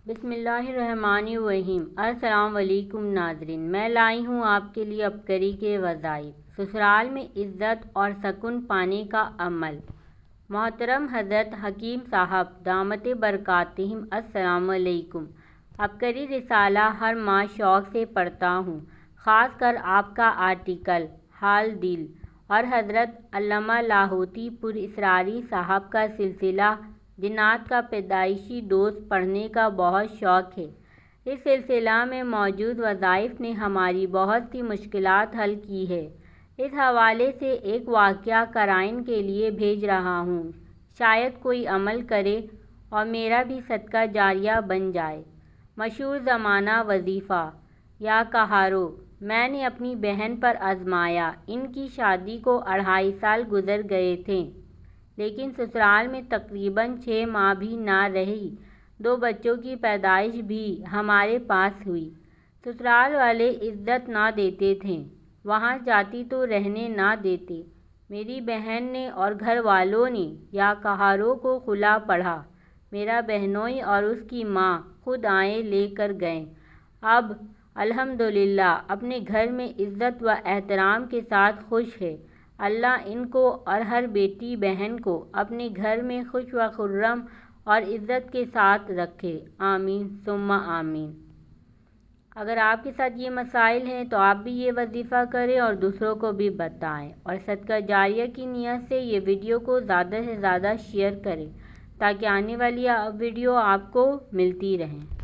بسم اللہ الرحمن الرحیم۔ السلام علیکم ناظرین، میں لائی ہوں آپ کے لیے عبقری کے وظائف، سسرال میں عزت اور سکون پانے کا عمل۔ محترم حضرت حکیم صاحب دامت برکاتہم، السلام علیکم۔ عبقری رسالہ ہر ماہ شوق سے پڑھتا ہوں، خاص کر آپ کا آرٹیکل حال دل اور حضرت علامہ لاہوتی پور اسراری صاحب کا سلسلہ جنات کا پیدائشی دوست پڑھنے کا بہت شوق ہے۔ اس سلسلہ میں موجود وظائف نے ہماری بہت سی مشکلات حل کی ہے۔ اس حوالے سے ایک واقعہ قرائن کے لیے بھیج رہا ہوں، شاید کوئی عمل کرے اور میرا بھی صدقہ جاریہ بن جائے۔ مشہور زمانہ وظیفہ یا کہارو میں نے اپنی بہن پر آزمایا۔ ان کی شادی کو 2.5 سال گزر گئے تھے، لیکن سسرال میں تقریباً 6 ماہ بھی نہ رہی۔ 2 بچوں کی پیدائش بھی ہمارے پاس ہوئی۔ سسرال والے عزت نہ دیتے تھے، وہاں جاتی تو رہنے نہ دیتے۔ میری بہن نے اور گھر والوں نے یا کہارو کو خلا پڑھا۔ میرا بہنوئی اور اس کی ماں خود آئے، لے کر گئے۔ اب الحمدللہ اپنے گھر میں عزت و احترام کے ساتھ خوش ہے۔ اللہ ان کو اور ہر بیٹی بہن کو اپنے گھر میں خوش و خرم اور عزت کے ساتھ رکھے، آمین ثم آمین۔ اگر آپ کے ساتھ یہ مسائل ہیں تو آپ بھی یہ وظیفہ کریں اور دوسروں کو بھی بتائیں، اور صدقہ جاریہ کی نیت سے یہ ویڈیو کو زیادہ سے زیادہ شیئر کریں تاکہ آنے والی ویڈیو آپ کو ملتی رہیں۔